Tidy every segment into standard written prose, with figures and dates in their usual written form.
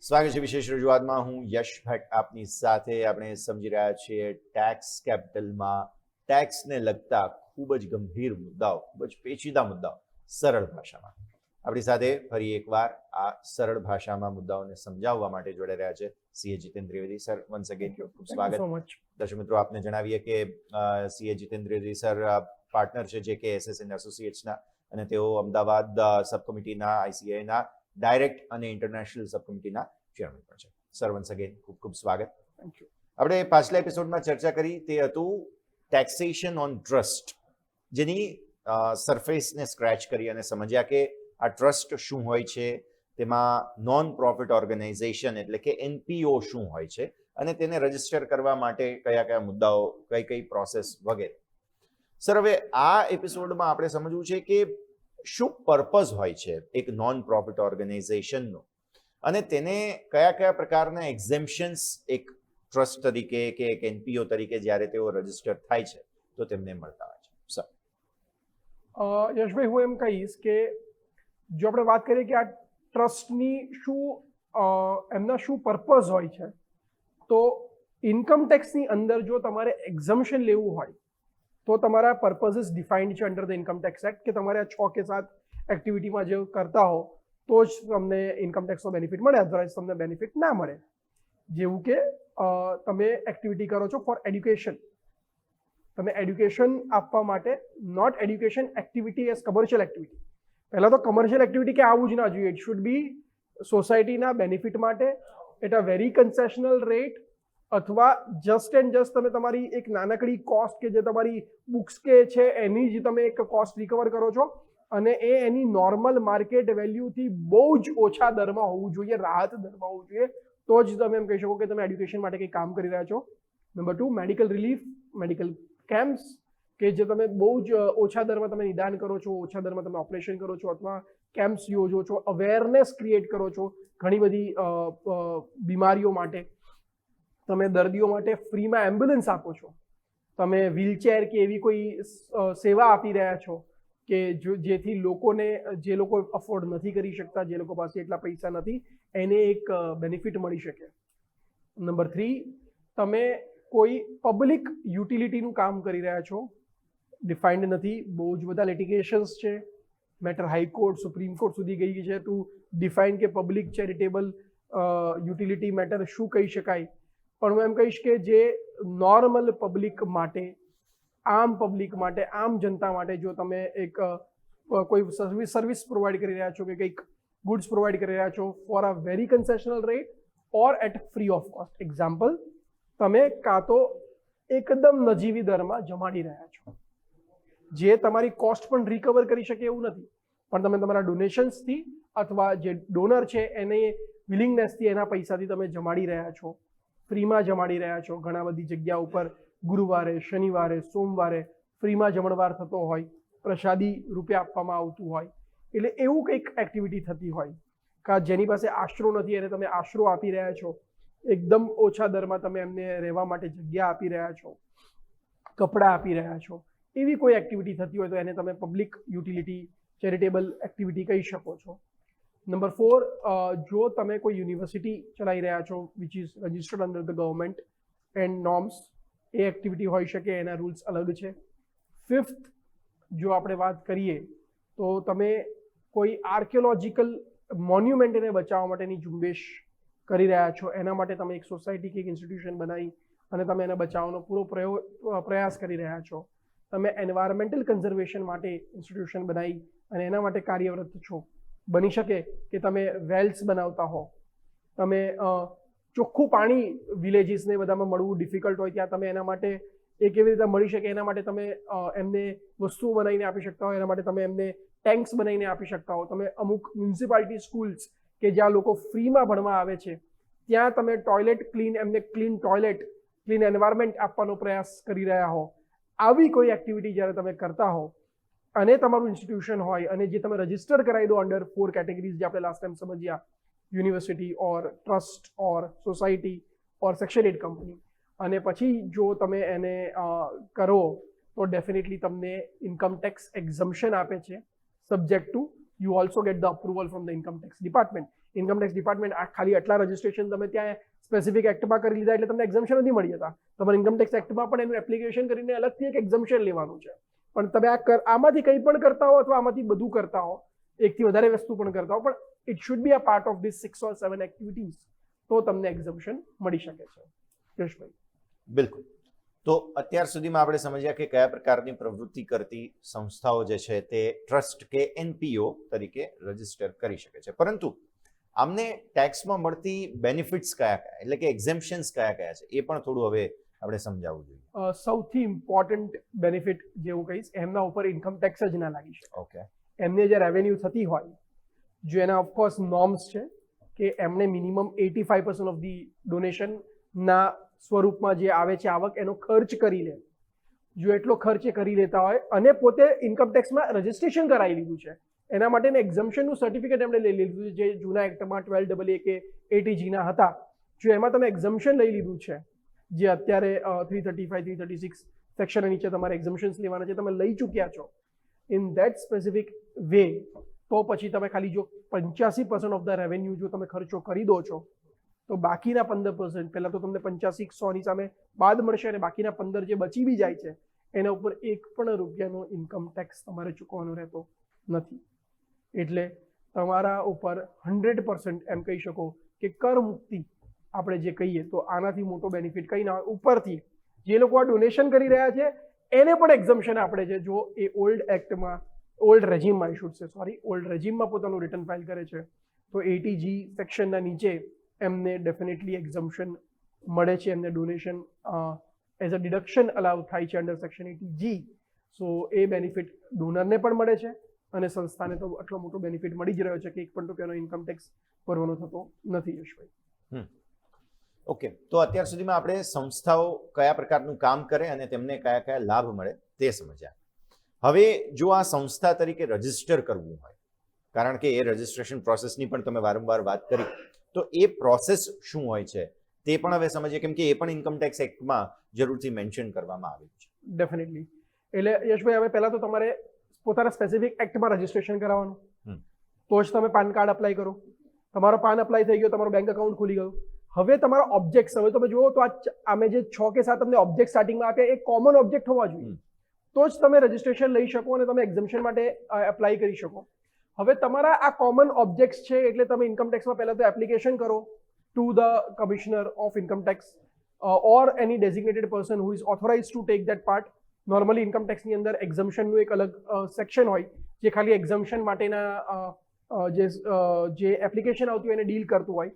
સ્વાગત છે વિશેષ રજૂઆતમાં. હું યશ ભટ્ટ આપની સાથે. આપણે સમજી રહ્યા છીએ ટેક્સ કેપિટલમાં ટેક્સને લગતા ખૂબ જ ગંભીર મુદ્દાઓ, ખૂબ જ પેચીદા મુદ્દાઓ સરળ ભાષામાં. આપણી સાથે ફરી એકવાર આ સરળ ભાષામાં મુદ્દાઓને સમજાવવા માટે જોડાઈ રહ્યા છે CA Jitendra Trivedi sir. Once again ખૂબ સ્વાગત. દર્શક મિત્રો, આપને જણાવીએ કે CA Jitendra Trivedi sir partner છે JK SS & Associatesના, અને તેઓ અમદાવાદ સબ કમિટીના ICAIના ડાયરેક્ટ અને ઇન્ટરનેશનલ સબ કમિટીના ચેરમેન પણ છે. સર, વન્સ અગેન ખૂબ ખૂબ સ્વાગત. Thank you. આપણે પાછલા એપિસોડમાં ચર્ચા કરી તે હતું ટેક્સેશન ઓન ટ્રસ્ટ, જેની સરફેસને સ્ક્રેચ કરી અને સમજ્યા કે આ ટ્રસ્ટ શું હોય છે, તેમાં નોન પ્રોફિટ ઓર્ગેનાઇઝેશન એટલે કે NPO શું હોય છે, અને તેને રજીસ્ટર કરવા માટે કયા કયા મુદ્દાઓ, કઈ પ્રોસેસ વગેરે. સર, હવે આ એપિસોડમાં આપણે સમજવું છે કે શું પર્પઝ હોય છે એક નોન પ્રોફિટ ઓર્ગેનાઇઝેશનનો, અને તેને કયા પ્રકારના એક્ઝેમ્પશન્સ એક ટ્રસ્ટ તરીકે કે એક NPO તરીકે જ્યારે તેઓ રજીસ્ટર થાય છે તો તેમને મળતા હોય છે. સર યશભાઈ, હું એમ કહીશ કે જો આપણે વાત કરીએ કે આ ટ્રસ્ટની એમના શું પર્પઝ હોય છે, તો ઇન્કમ ટેક્સની અંદર જો તમારે એક્ઝમ્પશન લેવું હોય તો તમારા પર્પઝીસ ડિફાઇન્ડ છે under the income tax act, કે તમારે આ 6 કે 7 એક્ટિવિટીમાં જે કરતા હો તો જ તમને ઇન્કમ ટેક્સનો બેનિફિટ મળે, અધરવાઇઝ તમને બેનિફિટ ના મળે. જેવું કે તમે એક્ટિવિટી કરો છો ફોર એડ્યુકેશન, તમે એડ્યુકેશન આપવા માટે, not education activity as commercial activity. પહેલાં તો કમર્શિયલ એક્ટિવિટી કે આવવું જ ના જોઈએ. ઇટ શુડ બી સોસાયટીના બેનિફિટ માટે at a very concessional rate, અથવા જસ્ટ એન્ડ જસ્ટ તમે તમારી એક નાનકડી કોસ્ટ કે જે તમારી બુક્સ કે છે એની જ તમે એક કોસ્ટ રિકવર કરો છો, અને એ એની નોર્મલ માર્કેટ વેલ્યુથી બહુ જ ઓછા દરમાં હોવું જોઈએ, રાહત દરમાં હોવું જોઈએ, તો જ તમે એમ કહી શકો કે તમે એડ્યુકેશન માટે કંઈ કામ કરી રહ્યા છો. Number 2, medical relief, medical camps, કે જે તમે બહુ જ ઓછા દરમાં તમે નિદાન કરો છો, ઓછા દરમાં તમે ઓપરેશન કરો છો, અથવા કેમ્પ્સ યોજો છો, અવેરનેસ ક્રિએટ કરો છો ઘણી બધી બીમારીઓ માટે. તમે દર્દીઓ માટે ફ્રીમાં એમ્બ્યુલન્સ આપો છો, તમે વ્હીલચેર કે એવી કોઈ સેવા આપી રહ્યા છો કે જેથી લોકોને, જે લોકો અફોર્ડ નથી કરી શકતા, જે લોકો પાસે એટલા પૈસા નથી, એને એક બેનિફિટ મળી શકે. નંબર 3, તમે કોઈ પબ્લિક યુટિલિટીનું કામ કરી રહ્યા છો, ડિફાઇન્ડ નથી, બહુ જ બધા લિટિગેશન્સ છે, મેટર હાઈકોર્ટ, સુપ્રીમ કોર્ટ સુધી ગઈ છે ટુ ડિફાઇન કે પબ્લિક ચેરિટેબલ યુટિલિટી મેટર શું કહી શકાય. પણ હું એમ કહીશ કે જે નોર્મલ પબ્લિક માટે, આમ પબ્લિક માટે, આમ જનતા માટે જો તમે એક કોઈ સર્વિસ પ્રોવાઈડ કરી રહ્યા છો કે કંઈક ગુડ્સ પ્રોવાઈડ કરી રહ્યા છો for a very concessional rate or at free of cost. Example, તમે કાં તો એકદમ નજીવી દરમાં જમાડી રહ્યા છો, જે તમારી કોસ્ટ પણ રિકવર કરી શકે એવું નથી, પણ તમે તમારા ડોનેશન્સથી અથવા જે ડોનર છે એને વિલિંગનેસથી એના પૈસાથી તમે જમાડી રહ્યા છો, ફ્રીમાં જમાડી રહ્યા છો. ઘણા બધી જગ્યા ઉપર ગુરુવારે, શનિવારે, સોમવારે ફ્રીમાં જમણવાર થતો હોય, પ્રસાદી રૂપે આપવામાં આવતું હોય, એટલે એવું કંઈક એક્ટિવિટી થતી હોય, કે જેની પાસે આશરો નથી એને તમે આશરો આપી રહ્યા છો, એકદમ ઓછા દરમાં તમે એમને રહેવા માટે જગ્યા આપી રહ્યા છો, કપડાં આપી રહ્યા છો, એવી કોઈ એક્ટિવિટી થતી હોય તો એને તમે પબ્લિક યુટિલિટી ચેરિટેબલ એક્ટિવિટી કહી શકો છો. નંબર 4, જો તમે કોઈ યુનિવર્સિટી ચલાવી રહ્યા છો which is registered under the government and norms, A activity હોઈ શકે, એના રૂલ્સ અલગ છે. 5th, જો આપણે વાત કરીએ તો તમે કોઈ આર્કિયોલોજીકલ મોન્યુમેન્ટને બચાવવા માટેની ઝુંબેશ કરી રહ્યા છો, એના માટે તમે એક સોસાયટી કે એક ઇન્સ્ટિટ્યુશન બનાવી અને તમે એને બચાવવાનો પૂરો પ્રયાસ કરી રહ્યા છો. તમે એન્વાયરમેન્ટલ કન્ઝર્વેશન માટે ઇન્સ્ટિટ્યુશન બનાવી અને એના માટે કાર્યરત છો. બની શકે કે તમે વેલ્સ બનાવતા હો, તમે ચોખ્ખું પાણી વિલેજીસને બધામાં મળવું ડિફિકલ્ટ હોય ત્યાં તમે એના માટે એ કેવી રીતે મળી શકે એના માટે તમે એમને વસ્તુઓ બનાવીને આપી શકતા હો, એના માટે તમે એમને ટેન્ક્સ બનાવીને આપી શકતા હો. તમે અમુક મ્યુનિસિપાલિટી સ્કૂલ્સ કે જ્યાં લોકો ફ્રીમાં ભણવા આવે છે ત્યાં તમે ટોયલેટ ક્લીન, એમને ક્લીન ટોયલેટ, ક્લીન એન્વાયરમેન્ટ આપવાનો પ્રયાસ કરી રહ્યા હો. આવી કોઈ એક્ટિવિટી જ્યારે તમે કરતા હો અને તમારું ઇન્સ્ટિટ્યુશન હોય અને જે તમે રજિસ્ટર કરાવી દો અંડર 4 કેટેગરીઝ જે આપણે લાસ્ટ ટાઈમ સમજ્યા, યુનિવર્સિટી ઓર ટ્રસ્ટ ઓર સોસાયટી ઓર સેક્શન 8 કંપની, અને પછી જો તમે એને કરો તો ડેફિનેટલી તમને ઇન્કમ ટેક્સ એક્ઝમ્પશન આપે છે, subject to you also get the approval from the income tax department. Income tax department ખાલી આટલા રજિસ્ટ્રેશન તમે ત્યાં સ્પેસિફિક એક્ટમાં કરી લીધા એટલે તમને એક્ઝમ્પશન નથી મળી જતા. તમારે ઇન્કમટેક્સ એક્ટમાં પણ એનું એપ્લિકેશન કરીને અલગથી એક એક્ઝમ્પશન લેવાનું છે. પણ તમે આમાંથી કંઈ પણ કરતા હો અથવા આમાંથી બધું કરતા હો, એકથી વધારે વસ્તુ પણ કરતા હો, પણ it should be a part of this 6 or 7 activities, તો તમને એક્ઝમ્પશન મળી શકે છે. યશભાઈ. બિલકુલ. તો અત્યાર સુધીમાં આપણે સમજ્યા કે કયા પ્રકારની પ્રવૃત્તિ કરતી સંસ્થાઓ જે છે તે ટ્રસ્ટ કે NPO તરીકે રજીસ્ટર કરી શકે છે, પરંતુ આમને ટેક્સમાં મળતી બેનિફિટ્સ કયા કયા, એટલે કે એક્ઝેમ્પશન્સ કયા કયા છે, એ પણ થોડું હવે આપણે સમજાવવું જોઈએ. સૌથી ઇમ્પોર્ટન્ટ બેનિફિટ જે હું કહીશ, એમના ઉપર ઇન્કમ ટેક્સ જ ના લાગી શકે. ઓકે. એમને જે રેવન્યુ થતી હોય, જો એના ઓફકોર્સ નોર્મ્સ છે કે એમને મિનિમમ 85% ઓફ ધી ડોનેશનના સ્વરૂપમાં જે આવે છે આવક, એનો ખર્ચ કરી લે. જો એટલો ખર્ચ કરી લેતા હોય અને પોતે ઇન્કમ ટેક્સમાં રજિસ્ટ્રેશન કરાવી લીધું છે, એના માટેનું એક્ઝમ્પશનનું સર્ટિફિકેટ એમણે લઈ લીધું છે, જે જૂના એક્ટમાં 12AA કે ATGના હતા. જો એમાં તમે એક્ઝમ્પશન લઈ લીધું છે, જે અત્યારે 335, 336 સેક્શન નીચે તમારે એક્ઝમ્પશન્સ લેવાના છે, તમે લઈ ચૂક્યા છો ઇન ધેટ સ્પેસિફિક વે, તો પછી તમે ખાલી જો 85% ઓફ ધ રેવન્યુ જો તમે ખર્ચો કરી દો છો, તો બાકીના 15%, પહેલા તો તમને 85 100 ની સામે બાદ મળશે, અને બાકીના 15 જે બચી બી જાય છે એના ઉપર એક પણ રૂપિયાનો ઇન્કમ ટેક્સ તમારે ચૂકવવાનો રહેતો નથી. એટલે તમારા ઉપર 100% એમ કહી શકો કે કર મુક્તિ આપણે જે કહીએ, તો આનાથી મોટો બેનિફિટ કંઈ ના હોય. ઉપરથી જે લોકો આ ડોનેશન કરી રહ્યા છે એને પણ એક્ઝમ્પશન આપણે છે, જો એ ઓલ્ડ રેજીમમાં પોતાનું રિટર્ન ફાઇલ કરે છે, તો ATG સેક્શનના નીચે એમને ડેફિનેટલી એક્ઝમ્પશન મળે છે. એમને ડોનેશન એઝ અ ડિડક્શન અલાઉ થાય છે અંડર સેક્શન 80G. સો એ બેનિફિટ ડોનરને પણ મળે છે અને સંસ્થાને તો આટલો મોટો બેનિફિટ મળી જ રહ્યો છે કે 1 પણ રૂપિયાનો ઇન્કમ ટેક્સ ભરવાનો થતો નથી. યશભાઈ. ઓકે. તો અત્યાર સુધીમાં આપણે સંસ્થાઓ કયા પ્રકારનું કામ કરે અને તેમને કયા કયા લાભ મળે તે સમજ્યા. હવે જો આ સંસ્થા તરીકે રજીસ્ટર કરવું હોય, કારણ કે એ રજીસ્ટ્રેશન પ્રોસેસની પણ તમે વારંવાર વાત કરી, તો એ પ્રોસેસ શું હોય છે તે પણ હવે સમજીએ, કેમ કે એ પણ ઇન્કમ ટેક્સ એક્ટમાં જરૂરથી મેન્શન કરવામાં આવ્યું છે. ડેફિનેટલી. એટલે યશભાઈ, હવે પહેલા તો તમારે પોતાના સ્પેસિફિક એક્ટમાં રજીસ્ટ્રેશન કરાવવાનું, તો જ તમે પાન કાર્ડ અપ્લાય કરો. તમારો પાન અપ્લાય થઈ ગયો, તમારો બેંક એકાઉન્ટ ખુલી ગયું. હવે તમારા ઓબ્જેક્ટ્સ, હવે તમે જુઓ તો અમે જે 6 કે 7 તમને ઓબ્જેક્ટ સ્ટાર્ટિંગમાં આપ્યા, એ કોમન ઓબ્જેક્ટ હોવા જોઈએ, તો જ તમે રજીસ્ટ્રેશન લઈ શકો અને તમે એક્ઝમ્પશન માટે એપ્લાય કરી શકો. હવે તમારા આ કોમન ઓબ્જેક્ટ્સ છે, એટલે તમે ઇન્કમ ટેક્સમાં પહેલા તો એપ્લિકેશન કરો to the commissioner of income tax or any designated person who is authorise to take that part. Normally income ટેક્સની અંદર એક્ઝમ્પશનનું એક અલગ સેક્શન હોય, જે ખાલી એક્ઝમ્પશન માટેના જે એપ્લિકેશન આવતું હોય એને ડીલ કરતું હોય.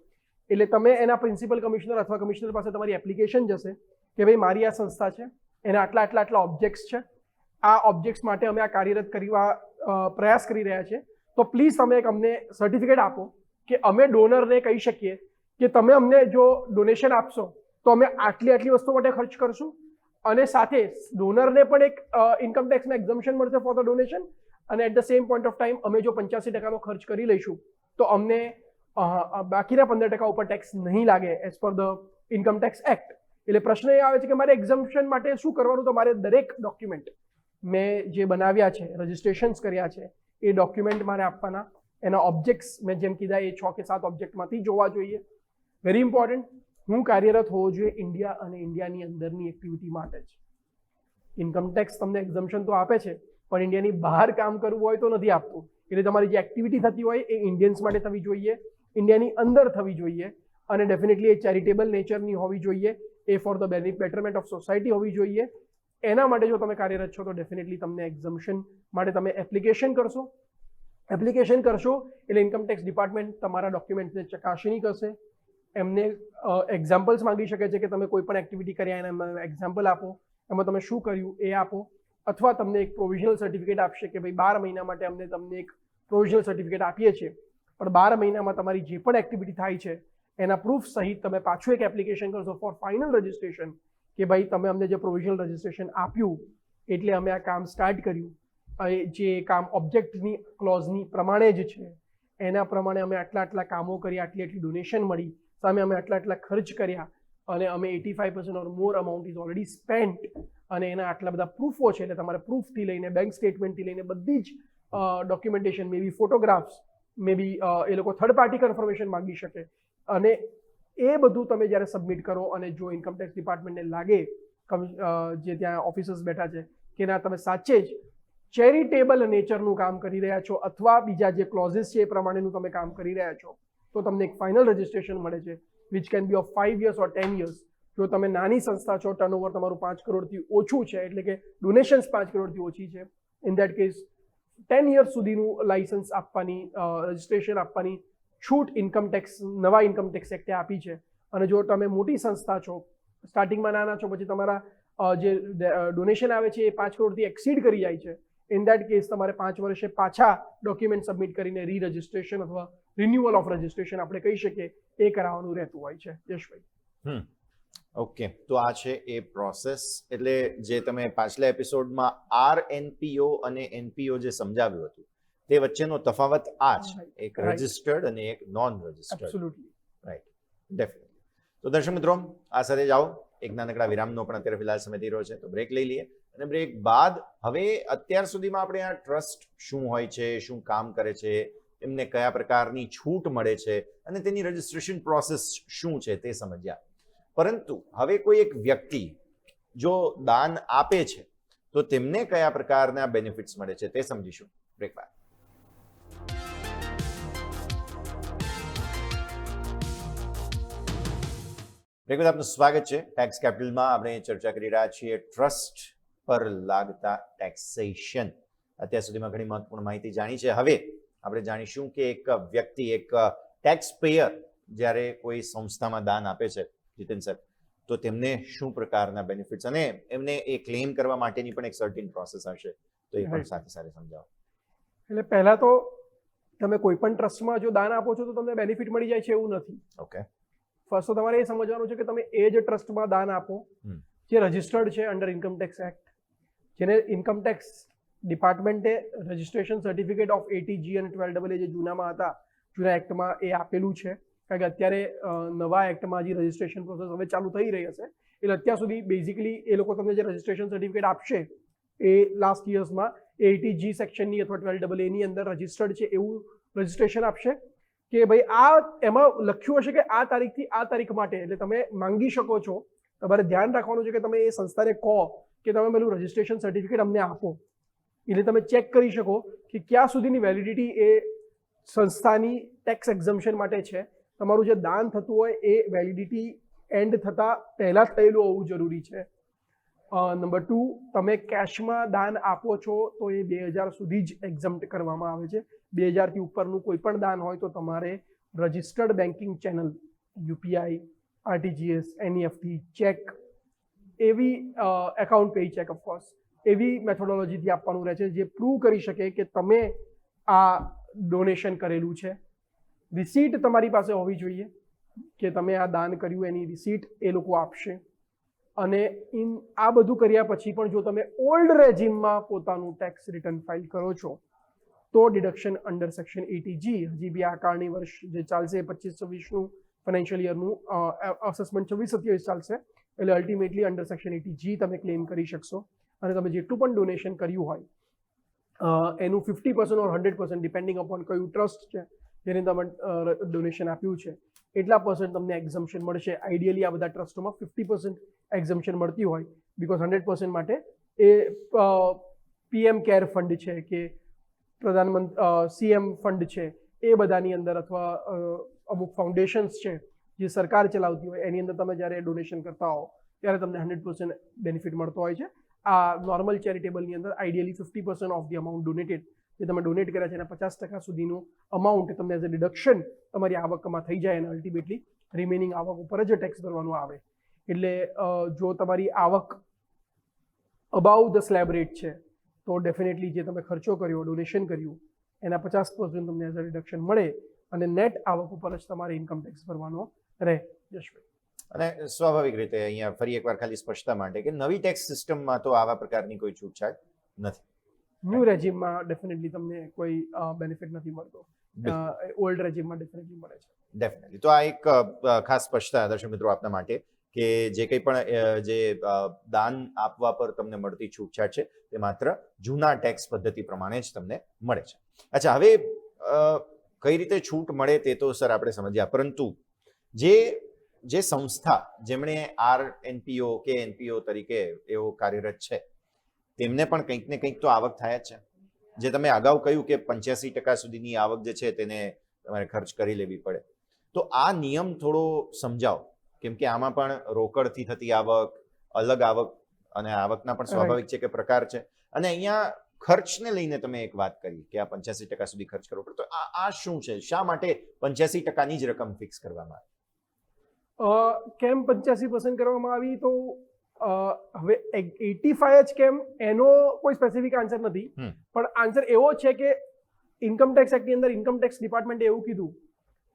એટલે તમે એના પ્રિન્સિપલ કમિશનર અથવા કમિશનર પાસે તમારી એપ્લિકેશન જશે કે ભાઈ મારી આ સંસ્થા છે, એના આટલા ઓબ્જેક્ટ્સ છે, આ ઓબ્જેક્ટ્સ માટે અમે આ કાર્યરત કરવા પ્રયાસ કરી રહ્યા છે, તો પ્લીઝ તમે એક અમને સર્ટિફિકેટ આપો કે અમે ડોનરને કહી શકીએ કે તમે અમને જો ડોનેશન આપશો તો અમે આટલી વસ્તુ માટે ખર્ચ કરશું, અને સાથે ડોનરને પણ એક ઇન્કમ ટેક્સમાં એક્ઝમ્પશન મળશે ફોર ધ ડોનેશન, અને at the same point of time અમે જો 85% ખર્ચ કરી લઈશું તો અમને બાકીના 15% ઉપર ટેક્સ નહીં લાગે as per the income tax act. એટલે પ્રશ્ન એ આવે છે કે મારે એક્ઝમ્પશન માટે શું કરવાનું? તો મારે દરેક ડોક્યુમેન્ટ મેં જે બનાવ્યા છે, રજિસ્ટ્રેશન્સ કર્યા છે, એ ડોક્યુમેન્ટ મારે આપવાના. એના ઓબ્જેક્ટ્સ મેં જેમ કીધા એ 6 કે 7 ઓબ્જેક્ટમાંથી જોવા જોઈએ. વેરી ઇમ્પોર્ટન્ટ, હું કાર્યરત હોવો જોઈએ ઇન્ડિયા અને ઇન્ડિયાની અંદરની એક્ટિવિટી માટે જ. ઇન્કમ ટેક્સ તમને એક્ઝમ્પશન તો આપે છે, પણ ઇન્ડિયાની બહાર કામ કરવું હોય તો નથી આપતું. એટલે તમારી જે એક્ટિવિટી થતી હોય એ ઇન્ડિયન્સ માટે થવી જોઈએ, ઇન્ડિયાની અંદર થવી જોઈએ, અને ડેફિનેટલી એ ચેરિટેબલ નેચરની હોવી જોઈએ, એ for the betterment of society હોવી જોઈએ. એના માટે જો તમે કાર્યરત છો તો ડેફિનેટલી તમને એક્ઝમ્પશન માટે તમે એપ્લિકેશન કરશો એટલે ઇન્કમ ટેક્સ ડિપાર્ટમેન્ટ તમારા ડોક્યુમેન્ટને ચકાસણી કરશે. એમને એક્ઝામ્પલ્સ માંગી શકે છે કે તમે કોઈ પણ એક્ટિવિટી કર્યા એના એક્ઝામ્પલ આપો, એમાં તમે શું કર્યું એ આપો, અથવા તમને એક પ્રોવિઝનલ સર્ટિફિકેટ આપશે કે ભાઈ 12 મહિના માટે અમને તમને એક પ્રોવિઝનલ સર્ટિફિકેટ આપીએ છીએ, પણ 12 મહિનામાં તમારી જે પણ એક્ટિવિટી થાય છે એના પ્રૂફ સહિત તમે પાછું એક એપ્લિકેશન કરશો ફોર ફાઇનલ રજિસ્ટ્રેશન કે ભાઈ તમે અમને જે પ્રોવિઝનલ રજિસ્ટ્રેશન આપ્યું એટલે અમે આ કામ સ્ટાર્ટ કર્યું, જે કામ ઓબ્જેક્ટની ક્લોઝની પ્રમાણે જ છે, એના પ્રમાણે અમે આટલા કામો કર્યા, આટલી ડોનેશન મળી, સામે અમે આટલા ખર્ચ કર્યા, અને અમે 85% ઓર મોર અમાઉન્ટ ઇઝ ઓલરેડી સ્પેન્ટ, અને એના આટલા બધા પ્રૂફો છે. એટલે તમારે પ્રૂફથી લઈને બેંક સ્ટેટમેન્ટથી લઈને બધી જ ડોક્યુમેન્ટેશન, મે બી ફોટોગ્રાફ્સ, મે બી એ લોકો થર્ડ પાર્ટી કન્ફર્મેશન માંગી શકે. અને એ બધું તમે જ્યારે સબમિટ કરો અને જો ઇન્કમટેક્સ ડિપાર્ટમેન્ટને લાગે જે ત્યાં ઓફિસર્સ બેઠા છે કે ના તમે સાચે જ ચેરિટેબલ નેચરનું કામ કરી રહ્યા છો અથવા બીજા જે ક્લોઝિસ છે એ પ્રમાણેનું તમે કામ કરી રહ્યા છો, તો તમને એક ફાઇનલ રજિસ્ટ્રેશન મળે છે which can be of 5 years or 10 years. જો તમે નાની સંસ્થા છો, ટર્નઓવર તમારું 5 કરોડથી ઓછું છે, એટલે કે ડોનેશન્સ 5 કરોડથી ઓછી છે, ઇન દેટ કેસ 10 years સુધીનું લાઇસન્સ આપવાની રજિસ્ટ્રેશન આપવાની છૂટ નવા ઇન્કમટેક્સ એક્ટે આપી છે. અને જો તમે મોટી સંસ્થા છો, સ્ટાર્ટિંગમાં નાના છો, પછી તમારા જે ડોનેશન આવે છે એ 5 કરોડથી એક્સીડ કરી જાય છે, ઇન દેટ કેસ તમારે 5 વર્ષે પાછા ડોક્યુમેન્ટ સબમિટ કરીને રજિસ્ટ્રેશન અથવા રિન્યુઅલ ઓફ રજિસ્ટ્રેશન આપણે કહી શકીએ એ કરાવવાનું રહેતું હોય છે. યશભાઈ. ઓકે, તો આ છે એ પ્રોસેસ. એટલે જે તમે પાછલા એપિસોડમાં RNPO અને NPO જે સમજાવ્યું હતું તે વચ્ચેનો તફાવત આ છે, એક રજિસ્ટર્ડ અને એક non registered. Absolutely right, definitely. તો દર્શક મિત્રો, આ સાથે જાઓ એક નાનકડા વિરામનો પણ અત્યારે ફિલહાલ સમય થઈ રહ્યો છે, તો બ્રેક લઈ લઈએ. અને બ્રેક બાદ હવે અત્યાર સુધીમાં આપણે આ ટ્રસ્ટ શું હોય છે, શું કામ કરે છે, એમને કયા પ્રકારની છૂટ મળે છે અને તેની રજિસ્ટ્રેશન પ્રોસેસ શું છે તે સમજ્યા. પરંતુ હવે કોઈ એક વ્યક્તિ જો દાન આપે છે તો તેમને કયા પ્રકારના બેનિફિટ્સ મળે છે તે સમજીશું બ્રેક બાદ. બ્રેક બાદ આપનું સ્વાગત છે. ટેક્સ કેપિટલમાં આપણે ચર્ચા કરી રહ્યા છીએ ટ્રસ્ટ પર લાગતા ટેક્સેશન. અત્યાર સુધીમાં ઘણી મહત્વપૂર્ણ માહિતી જાણી છે. હવે આપણે જાણીશું કે એક વ્યક્તિ, એક ટેક્સ પેયર જ્યારે કોઈ સંસ્થામાં દાન આપે છે, જીતેન સર, તો તેમને શું પ્રકારના બેનિફિટ્સ અને એમને એ ક્લેમ કરવા માટેની પણ એક સર્ટિન પ્રોસેસ હશે, તો એ પણ સાથે સાથે સમજાવો. એટલે પહેલા તો તમે કોઈ પણ ટ્રસ્ટમાં જો દાન આપો છો તો તમને બેનિફિટ મળી જાય છે એવું નથી. ઓકે, ફર્સ્ટ તો તમારે એ સમજવાનું છે કે તમે એ જ ટ્રસ્ટમાં દાન આપો જે રજિસ્ટર્ડ છે અંડર ઇન્કમટેક્સ એક્ટ, જેને ઇન્કમટેક્સ ડિપાર્ટમેન્ટે રજિસ્ટ્રેશન સર્ટિફિકેટ ઓફ ATG અને 12AA જે જૂના એક્ટમાં એ આપેલું છે. કારણ કે અત્યારે નવા એક્ટમાં જે રજિસ્ટ્રેશન પ્રોસેસ હવે ચાલુ થઈ રહી હશે, એટલે અત્યાર સુધી બેઝિકલી એ લોકો તમને જે રજિસ્ટ્રેશન સર્ટિફિકેટ આપશે એ લાસ્ટ યર્સમાં ATG સેક્શનની અથવા 12AA ની અંદર રજિસ્ટર્ડ છે એવું રજિસ્ટ્રેશન આપશે કે ભાઈ આ એમાં લખ્યું હશે કે આ તારીખથી આ તારીખ માટે. એટલે તમે માંગી શકો છો, તમારે ધ્યાન રાખવાનું છે કે તમે એ સંસ્થાને કહો કે તમે પેલું રજિસ્ટ્રેશન સર્ટિફિકેટ અમને આપો, એટલે તમે ચેક કરી શકો કે ક્યાં સુધીની વેલિડિટી એ સંસ્થાની ટેક્સ એક્ઝમ્પશન માટે છે. તમારું જે દાન થતું હોય એ વેલિડિટી એન્ડ થતાં પહેલાં થયેલું હોવું જરૂરી છે. નંબર 2, તમે કેશમાં દાન આપો છો તો એ 2000 સુધી જ એક્ઝમ્પ્ટ કરવામાં આવે છે. 2000થી ઉપરનું કોઈ પણ દાન હોય તો તમારે registered banking channel UPI, RTGS, NEFT, check, એવી એકાઉન્ટ પે ચેક ઓફકોર્સ, એવી મેથોડોલોજીથી આપવાનું રહે છે જે પ્રૂવ કરી શકે કે તમે આ ડોનેશન કરેલું છે. રિસીટ તમારી પાસે હોવી જોઈએ કે તમે આ દાન કર્યું એની રિસીટ એ લોકો આપશે. અને આ બધું કર્યા પછી પણ જો તમે ઓલ્ડ રેજીમમાં પોતાનું ટેક્સ રિટર્ન ફાઇલ કરો છો તો ડિડક્શન અંડર સેક્શન ATG, હજી બી આકારણી વર્ષ જે ચાલશે 25-26નું ફાઇનાન્શિયલ યરનું અસેસમેન્ટ 26-27 ચાલશે, એટલે અલ્ટિમેટલી અંડર સેક્શન ATG તમે ક્લેમ કરી શકશો. અને તમે જેટલું પણ ડોનેશન કર્યું હોય એનું 50% ઓર 100% ડિપેન્ડિંગ અપોન કયું ટ્રસ્ટ છે જેને તમે ડોનેશન આપ્યું છે એટલા % તમને એક્ઝમ્પશન મળશે. આઈડિયલી આ બધા ટ્રસ્ટોમાં 50% એક્ઝમ્પશન મળતી હોય, બિકોઝ 100% માટે એ PM કેર ફંડ છે કે પ્રધાનમંત્રી CM ફંડ છે એ બધાની અંદર, અથવા અમુક ફાઉન્ડેશન્સ છે જે સરકાર ચલાવતી હોય એની અંદર તમે જ્યારે ડોનેશન કરતા હો ત્યારે તમને 100% બેનિફિટ મળતો હોય છે. આ નોર્મલ ચેરિટેબલની અંદર ideally 50% of the amount donated, જે તમે ડોનેટ કર્યા છે એના 50% સુધીનું અમાઉન્ટ તમને એઝ અ ડિડક્શન તમારી આવકમાં થઈ જાય અને અલ્ટિમેટલી રિમેનિંગ આવક ઉપર જ ટેક્સ ભરવાનું આવે. એટલે જો તમારી આવક અબાઉ ધ સ્લેબ રેટ છે તો ડેફિનેટલી જે તમે ખર્ચો કર્યો, ડોનેશન કર્યું એના 50% તમને એઝ અ રિડક્શન મળે અને નેટ આવક ઉપર જ તમારે ઇન્કમ ટેક્સ ભરવાનો રહે. યશભાઈ. અને સ્વાભાવિક રીતે અહીંયા ફરી એકવાર ખાલી સ્પષ્ટતા માટે કે નવી ટેક્સ સિસ્ટમમાં તો આવા પ્રકારની કોઈ છૂટછાટ નથી. ન્યૂ રેજીમમાં ડેફિનેટલી તમને કોઈ બેનિફિટ નથી મળતો, ઓલ્ડ રેજીમમાં ડેફિનેટલી મળે છે. ડેફિનેટલી. તો આ એક ખાસ સ્પષ્ટતા દર્શક મિત્રો આપના માટે કે જે કંઈ પણ જે દાન આપવા પર તમને મળતી છૂટછાટ છે તે માત્ર જૂના ટેક્સ પદ્ધતિ પ્રમાણે જ તમને મળે છે. અચ્છા, હવે કઈ રીતે છૂટ મળે તે તો સર આપણે સમજ્યા, પરંતુ જે સંસ્થા જેમણે RNPO કે NPO તરીકે એવો કાર્યરત છે તેમને પણ કંઈક ને કંઈક તો આવક થાય જ છે. જે તમે અગાઉ કહ્યું કે 85% સુધીની આવક જે છે તેને તમારે ખર્ચ કરી લેવી પડે, તો આ નિયમ થોડો સમજાવો, કેમ કે આમાં પણ રોકડથી થતી આવક, અલગ આવક અને આવકના પણ સ્વાભાવિક છે કે પ્રકાર છે, અને અહીંયા ખર્ચને લઈને તમે એક વાત કરી કે આ 85% સુધી ખર્ચ કરવો પડે, તો આ શું છે? શા માટે 85%ની જ રકમ ફિક્સ કરવામાં આવી? કેમ 85% કરવામાં આવી? તો હવે 85 જ કેમ એનો કોઈ સ્પેસિફિક આન્સર નથી, પણ આન્સર એવો છે કે ઇન્કમ ટેક્સ એક્ટની અંદર ઇન્કમ ટેક્સ ડિપાર્ટમેન્ટે એવું કીધું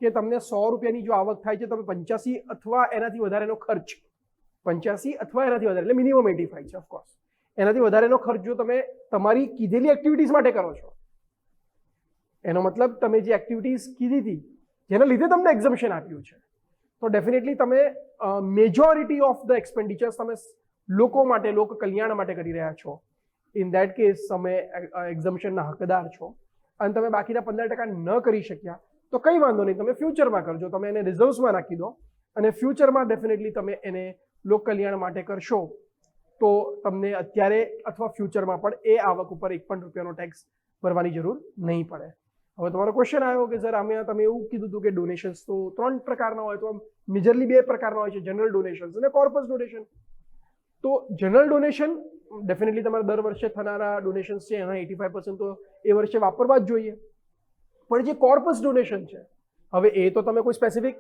કે તમને 100 રૂપિયાની જો આવક થાય છે, તમે 85 અથવા એનાથી વધારેનો ખર્ચ, 85 અથવા એનાથી વધારે, એટલે મિનિમમ 85 છે ઓફકોર્સ, એનાથી વધારેનો ખર્ચ જો તમે તમારી કીધેલી એક્ટિવિટીઝ માટે કરો છો, એનો મતલબ તમે જે એક્ટિવિટીઝ કીધી હતી જેના લીધે તમને એક્ઝમ્પશન આપ્યું છે, તો ડેફિનેટલી તમે મેજોરિટી ઓફ ધ એક્સપેન્ડિચર્સ તમે લોકો માટે, લોક કલ્યાણ માટે કરી રહ્યા છો. ઇન ધેટ કેસ તમે એક્ઝમ્પશનના હકદાર છો, અને તમે બાકીના 15% ન કરી શક્યા તો કંઈ વાંધો નહીં, તમે ફ્યુચરમાં કરજો, તમે એને રિઝર્વ્સમાં નાખી દો, અને ફ્યુચરમાં ડેફિનેટલી તમે એને લોક કલ્યાણ માટે કરશો તો તમને અત્યારે અથવા ફ્યુચરમાં પણ એ આવક ઉપર 1 પણ રૂપિયાનો ટેક્સ ભરવાની જરૂર નહીં પડે. હવે તમારો ક્વેશ્ચન આવ્યો કે સર આમે તમે એવું કીધું હતું કે ડોનેશન્સ તો 3 પ્રકારના હોય, તો મેજરલી 2 પ્રકારના હોય છે, જનરલ ડોનેશન્સ અને કોર્પસ ડોનેશન. તો જનરલ ડોનેશન ડેફિનેટલી તમારા દર વર્ષે થનારા ડોનેશન્સ છે એના 85% તો એ વર્ષે વાપરવા જ જોઈએ, પણ જે કોર્પસ ડોનેશન છે, હવે એ તો તમે કોઈ સ્પેસિફિક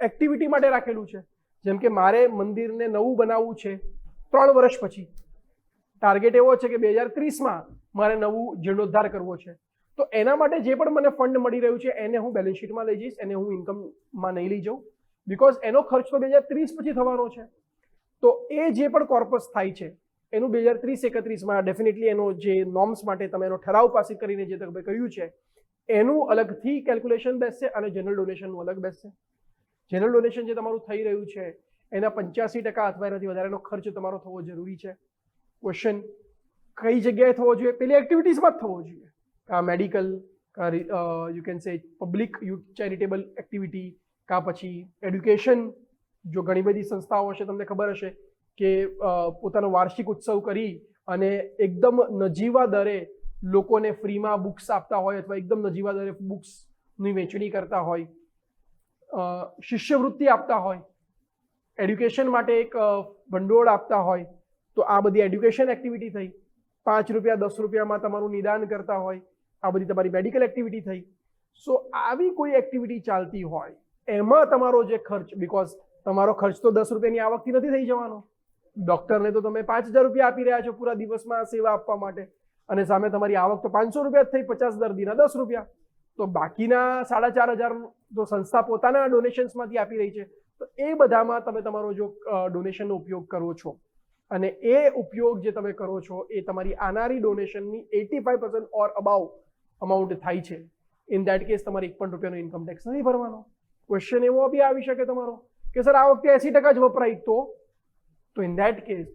એક્ટિવિટી માટે રાખેલું છે, જેમ કે મારે મંદિરને નવું બનાવવું છે 3 વર્ષ પછી, ટાર્ગેટ એવો છે કે 2030માં મારે નવું જીર્ણોદ્ધાર કરવો છે, તો એના માટે જે પણ મને ફંડ મળી રહ્યું છે એને હું બેલેન્સ શીટમાં લઈ જઈશ, એને હું ઇન્કમમાં નહીં લઈ જાઉં, બિકોઝ એનો ખર્ચ તો 2030 પછી થવાનો છે. તો એ જે પણ કોર્પસ થાય છે એનું 2030-31માં ડેફિનેટલી એનો જે નોર્મ્સ માટે તમે એનો ઠરાવ પાસ કરીને જે તમે કર્યું છે એનું અલગથી કેલ્ક્યુલેશન બેસશે, અને જનરલ ડોનેશનનું અલગ બેસશે. જનરલ ડોનેશન જે તમારું થઈ રહ્યું છે એના 85% અથવા એનાથી વધારેનો ખર્ચ તમારો થવો જરૂરી છે. ક્વેશ્ચન કઈ જગ્યાએ થવો જોઈએ? પેલી એક્ટિવિટીઝમાં જ થવો જોઈએ, medical, you can say public charitable activity, કા પછી એડ્યુકેશન. જો ઘણી બધી સંસ્થાઓ હશે, તમને ખબર હશે કે પોતાનો વાર્ષિક ઉત્સવ કરી અને એકદમ નજીવા દરે લોકોને ફ્રીમાં બુક્સ આપતા હોય, અથવા એકદમ નજીવા દરે બુક્સની વહેંચણી કરતા હોય, શિષ્યવૃત્તિ આપતા હોય, એડ્યુકેશન માટે એક ભંડોળ આપતા હોય, તો આ બધી એડ્યુકેશન એક્ટિવિટી થઈ. 5 રૂપિયા 10 રૂપિયામાં તમારું નિદાન કરતા હોય, આ બધી તમારી મેડિકલ એક્ટિવિટી થઈ. સો આવી કોઈ એક્ટિવિટી ચાલતી હોય એમાં તમારો જે ખર્ચ, બિકોઝ તમારો ખર્ચ તો 10 રૂપિયાની આવકથી નથી થઈ જવાનો. ડોક્ટરને તો તમે 5000 રૂપિયા આપી રહ્યા છો પૂરા દિવસમાં સેવા આપવા માટે, અને સામે તમારી આવક તો 500 રૂપિયા જ થઈ, 50 દર્દીના 10 રૂપિયા, તો બાકીના 4500 તો સંસ્થા પોતાના ડોનેશન્સમાંથી આપી રહી છે. તો એ બધામાં તમે તમારો જો ડોનેશનનો ઉપયોગ કરો છો, અને એ ઉપયોગ જે તમે કરો છો એ તમારી આનારી ડોનેશનની 85% ઓર અબાઉ અમાઉન્ટ થાય છે, ઇન ધેટ કેસ તમારે 1 પણ રૂપિયાનો ઇન્કમ ટેક્સ નથી ભરવાનો. ક્વેશ્ચન એવો બી આવી શકે તમારો કે સર આ વખતે 80% જ વપરાય, તો ઇન ધેટ કેસ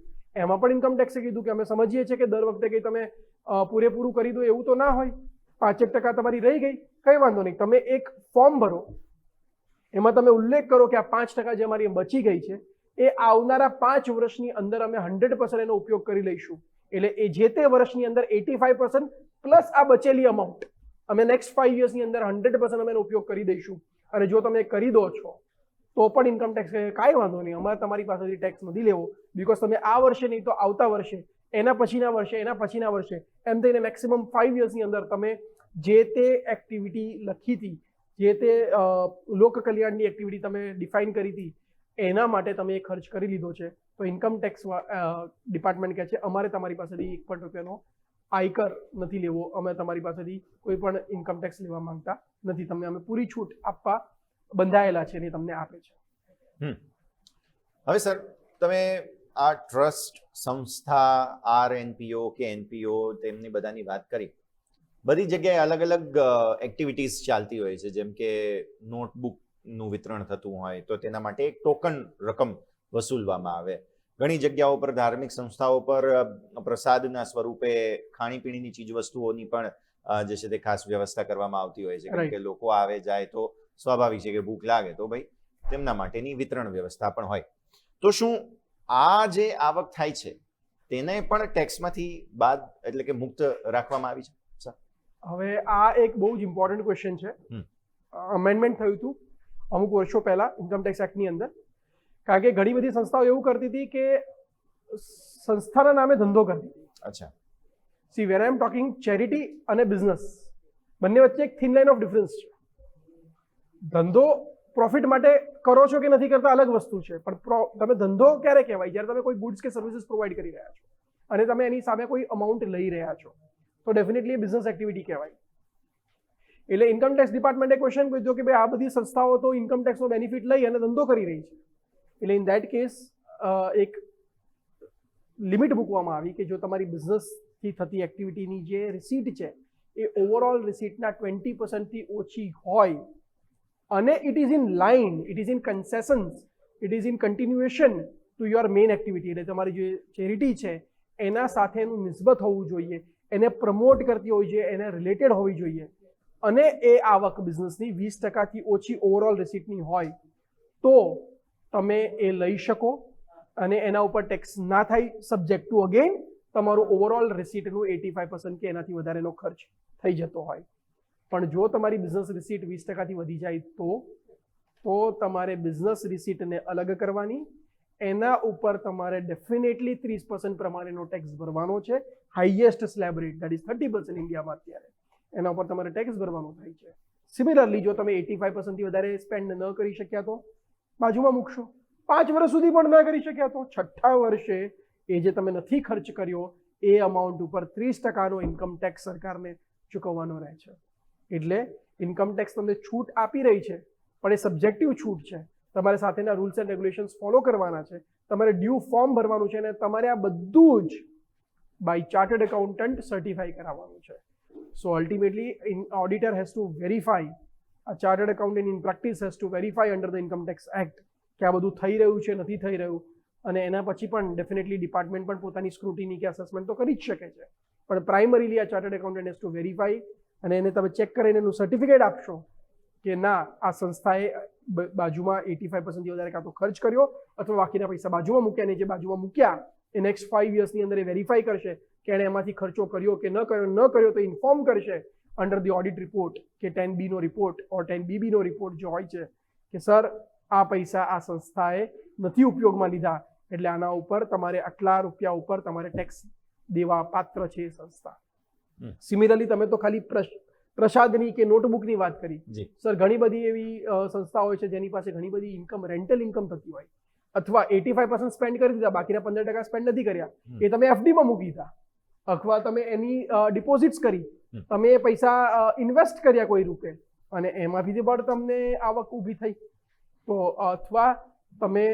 એમાં પણ ઇન્કમ ટેક્સે કીધું કે અમે સમજીએ છીએ કે દર વખતે કંઈ તમે પૂરેપૂરું કરી દો એવું તો ના હોય, 5% તમારી રહી ગઈ, કંઈ વાંધો નહીં, તમે એક ફોર્મ ભરો, એમાં તમે ઉલ્લેખ કરો કે આ 5% જે અમારી બચી ગઈ છે એ આવનારા 5 વર્ષની અંદર અમે 100% એનો ઉપયોગ કરી લઈશું. એટલે એ જે તે વર્ષની અંદર 85% પ્લસ આ બચેલી અમાઉન્ટ અમે નેક્સ્ટ 5 યર્સની અંદર 100% અમે એનો ઉપયોગ કરી દઈશું. અને જો તમે કરી દો છો તો પણ ઇન્કમ ટેક્સ કાંઈ વાંધો નહીં, અમારે તમારી પાસેથી ટેક્સ નથી લેવો, બિકોઝ તમે આ વર્ષે નહીં તો આવતા વર્ષે, એના પછીના વર્ષે, એના પછીના વર્ષે, એમ થઈને મેક્સિમમ 5 યર્સની અંદર તમે જે તે એક્ટિવિટી લખી હતી, જે તે લોક કલ્યાણની એક્ટિવિટી તમે ડિફાઇન કરી હતી, એના માટે તમે એ ખર્ચ કરી લીધો છે. તો ઇન્કમ ટેક્સ ડિપાર્ટમેન્ટ કહે છે અમારે તમારી પાસેથી 1 પણ રૂપિયાનો આયકર નથી લેવો, અમે તમારી પાસેથી કોઈ પણ ઇન્કમ ટેક્સ લેવા માંગતા નથી, તમને અમે પૂરી છૂટ આપવા બંધાયેલા છે અને તમને આપે છે. હવે સર તમે આ ટ્રસ્ટ, સંસ્થા, RNPO કે NPO તેમની બધાની વાત કરી, બધી જગ્યાએ અલગ અલગ એક્ટિવિટીઝ ચાલતી હોય છે, જેમ કે નોટબુકનું વિતરણ થતું હોય તો તેના માટે એક ટોકન રકમ વસૂલવામાં આવે. ઘણી જગ્યાઓ પર, ધાર્મિક સંસ્થાઓ પર પ્રસાદના સ્વરૂપે ખાણીપીણીની ચીજ વસ્તુઓની પણ જે છે તે ખાસ વ્યવસ્થા કરવામાં આવતી હોય છે કારણ Right. કે લોકો આવે જાય તો સ્વાભાવિક છે કે ભૂખ લાગે તો ભાઈ તેમના માટેની વિતરણ વ્યવસ્થા પણ હોય. તો શું આ જે આવક થાય છે તેને પણ ટેક્સમાંથી બાદ એટલે કે મુક્ત રાખવામાં આવી છે? હવે આ એક બહુ જ ઇમ્પોર્ટન્ટ ક્વેશ્ચન છે. હમ. અમેન્ડમેન્ટ થયું હતું અમુક વર્ષો પહેલા ઇન્કમટેક્સ એક્ટની અંદર, કારણ કે ઘણી બધી સંસ્થાઓ એવું કરતી હતી કે સંસ્થાના નામે ધંધો કરતી હતી. અચ્છા. See where I am talking charity અને બિઝનેસ બંને વચ્ચે એક થિન લાઇન ઓફ ડિફરન્સ છે. ધંધો પ્રોફિટ માટે કરો છો કે નથી કરતા અલગ વસ્તુ છે, પણ તમે ધંધો ક્યારે કહેવાય? જ્યારે તમે કોઈ ગુડ્સ કે સર્વિસીસ પ્રોવાઈડ કરી રહ્યા છો અને તમે એની સામે કોઈ અમાઉન્ટ લઈ રહ્યા છો તો ડેફિનેટલી બિઝનેસ એક્ટિવિટી કહેવાય. એટલે ઇન્કમટેક્સ ડિપાર્ટમેન્ટે ક્વેશ્ચન પૂછ્યો કે ભાઈ આ બધી સંસ્થાઓ તો ઇન્કમટેક્સનો બેનિફિટ લઈ અને ધંધો કરી રહી છે, એટલે ઇન ધેટ કેસ એક લિમિટ મૂકવામાં આવી કે જો તમારી બિઝનેસથી થતી એક્ટિવિટીની જે રિસીટ છે એ ઓવરઓલ રિસીટના 20% ઓછી હોય અને it is in line, it is in concessions, it is in continuation to your main activity, એટલે તમારી જે ચેરિટી છે એના સાથેનું નિસ્બત હોવું જોઈએ, એને પ્રમોટ કરતી હોવી જોઈએ, એને રિલેટેડ હોવી જોઈએ અને એ આવક બિઝનેસની 20%થી ઓછી ઓવરઓલ રિસીટની હોય તો તમે એ લઈ શકો અને એના ઉપર ટેક્સ ના થાય, સબ્જેક્ટ ટુ અગેન તમારું ઓવરઓલ રિસીટનું 85% કે એનાથી વધારેનો ખર્ચ થઈ જતો હોય. પણ જો તમારી બિઝનેસ રિસીટ 20%થી વધી જાય તો તમારે બિઝનેસ રિસીટને અલગ કરવાની, એના ઉપર તમારે ડેફિનેટલી 30% પ્રમાણેનો ટેક્સ ભરવાનો છે. Highest slab rate that is 30% ઇન્ડિયામાં અત્યારે એના ઉપર તમારે ટેક્સ ભરવાનો થાય છે. સિમિલરલી જો તમે 85%થી વધારે સ્પેન્ડ ન કરી શક્યા તો બાજુમાં મૂકશો. 5 વર્ષ સુધી પણ ના કરી શક્યા તો 6થા વર્ષે એ જે તમે નથી ખર્ચ કર્યો એ અમાઉન્ટ ઉપર 30%નો ઇન્કમ ટેક્સ સરકારને ચૂકવવાનો રહે છે. એટલે ઇન્કમ ટેક્સ તમને છૂટ આપી રહી છે પણ એ સબ્જેક્ટિવ છૂટ છે. તમારે સાથેના રૂલ્સ એન્ડ રેગ્યુલેશન્સ ફોલો કરવાના છે, તમારે ડ્યુ ફોર્મ ભરવાનું છે અને તમારે આ બધું જ બાય ચાર્ટર્ડ એકાઉન્ટન્ટ સર્ટિફાઈ કરાવવાનું છે. So ultimately auditor has to verify, a chartered accountant in practice has to verify under the income tax act કે આ બધું થઈ રહ્યું છે નથી થઈ રહ્યું, અને એના પછી પણ ડેફિનેટલી ડિપાર્ટમેન્ટ પણ પોતાની સ્ક્રુટિની કે અસેસમેન્ટ તો કરી જ શકે છે, પણ પ્રાઇમરીલી આ chartered accountant has to verify અને એને તમે ચેક કરીને એનું સર્ટિફિકેટ આપશો કે ના આ સંસ્થાએ બાજુમાં 85%થી વધારે કાં તો ખર્ચ કર્યો અથવા બાકીના પૈસા બાજુમાં મૂક્યા, અને જે બાજુમાં મૂક્યા એ નેક્સ્ટ 5 યર્સની અંદર એ વેરીફાઈ કરશે કે એણે એમાંથી ખર્ચો કર્યો કે ન કર્યો તો ઇન્ફોર્મ કરશે અંડર ધી ઓડિટ રિપોર્ટ કે 10B નો રિપોર્ટ ઓર 10BB નો રિપોર્ટ જો હોય છે કે સર આ પૈસા આ સંસ્થાએ નથી ઉપયોગમાં લીધા એટલે આના ઉપર તમારે આટલા રૂપિયા ઉપર તમારે ટેક્સ દેવા પાત્ર છે એ સંસ્થા. સિમિલરલી તમે તો ખાલી પ્રસાદની કે નોટબુકની વાત કરી, સર ઘણી બધી એવી સંસ્થાઓ હોય છે જેની પાસે ઘણી બધી ઇન્કમ, રેન્ટલ ઇન્કમ થતી હોય, અથવા 85% સ્પેન્ડ કરી દીધા બાકીના 15% સ્પેન્ડ નથી કર્યા, એ તમે FDમાં મૂકી દીધા, અથવા તમે એની ડિપોઝિટ્સ કરી, તમે પૈસા ઇન્વેસ્ટ કર્યા કોઈ રૂપે અને એમાંથી પણ તમને આવક ઊભી થઈ, તો અથવા તમે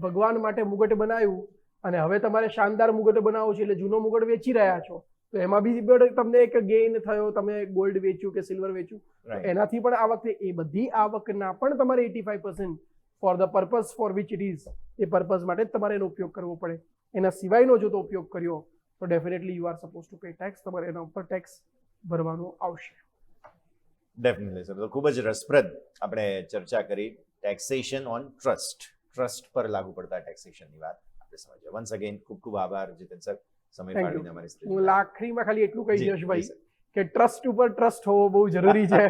ભગવાન માટે મુગટ બનાવ્યું અને હવે તમારે શાનદાર મુગટ બનાવવો છે એટલે જૂનો મુગટ વેચી રહ્યા છો તો એમાં બી તમને એક ગેઇન થયો, તમે ગોલ્ડ વેચ્યું કે સિલ્વર વેચ્યું, એનાથી પણ આવક થઈ. એ બધી આવકના પણ તમારે 85% for the purpose for which it is, એ પર્પઝ માટે જ તમારે એનો ઉપયોગ કરવો પડે. એના સિવાયનો જો તો ઉપયોગ કર્યો તો definitely you are suppose to pay tax, તમારે એના ઉપર ટેક્સ ભરવાનો આવશે. ડેફિનેટલી સર, તો ખૂબ જ રસપ્રદ આપણે ચર્ચા કરી ટેક્સેશન ઓન ટ્રસ્ટ પર લાગુ પડતા ટેક્સેશનની વાત આપણે સમજ્યા. વન્સ અગેન ખૂબ ખૂબ આભાર જીતેન સર, સમય ફાળવીને અમારી સાથે. હું આખરીમાં ખાલી એટલું કહી દઈશ ભાઈ કે ટ્રસ્ટ ઉપર ટ્રસ્ટ હોવો બહુ જરૂરી છે.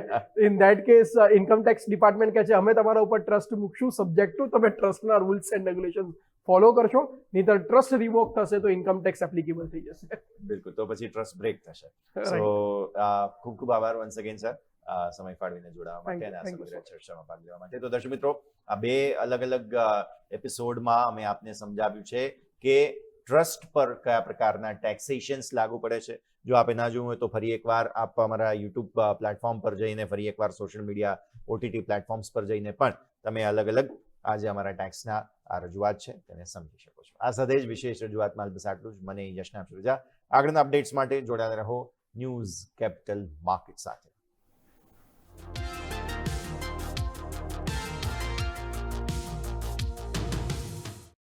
In that case income tax department કહે છે અમે તમારા ઉપર ટ્રસ્ટ મૂકશું સબ્જેક્ટ ટુ તમે ટ્રસ્ટના રૂલ્સ એન્ડ રેગ્યુલેશન ફોલો કરશો, નહીંતર ટ્રસ્ટ રિવોક થશે તો ઇન્કમ ટેક્સ એપ્લિકેબલ થઈ જશે. બિલકુલ, તો પછી ટ્રસ્ટ બ્રેક થશે. સો ખૂબ ખૂબ આભાર વન્સ અગેન સર સમય ફાળવીને જોડાવા માટે અને આ સમગ્ર ચર્ચામાં ભાગ લેવા માટે. તો દર્શક મિત્રો, આ બે અલગ અલગ એપિસોડમાં અમે આપને સમજાવ્યું છે કે ટ્રસ્ટ પર કયા પ્રકારના ટેક્સેશન્સ લાગુ પડે છે. જો આપે ના જોયું હોય તો ફરી એકવાર આપ અમારા યુટ્યુબ પ્લેટફોર્મ પર જઈને, ફરી એકવાર સોશિયલ મીડિયા OTT પ્લેટફોર્મ્સ પર જઈને પણ તમે અલગ અલગ આજે અમારા ટેક્સના આ રજૂઆત છે તેને સમજી શકો છો. આ સાથે જ વિશેષ રજૂઆતમાં બસ આટલું જ. મને યશના સુરજા. આગળના અપડેટ્સ માટે જોડાયેલા રહો ન્યૂઝ કેપિટલ માર્કેટ સાથે.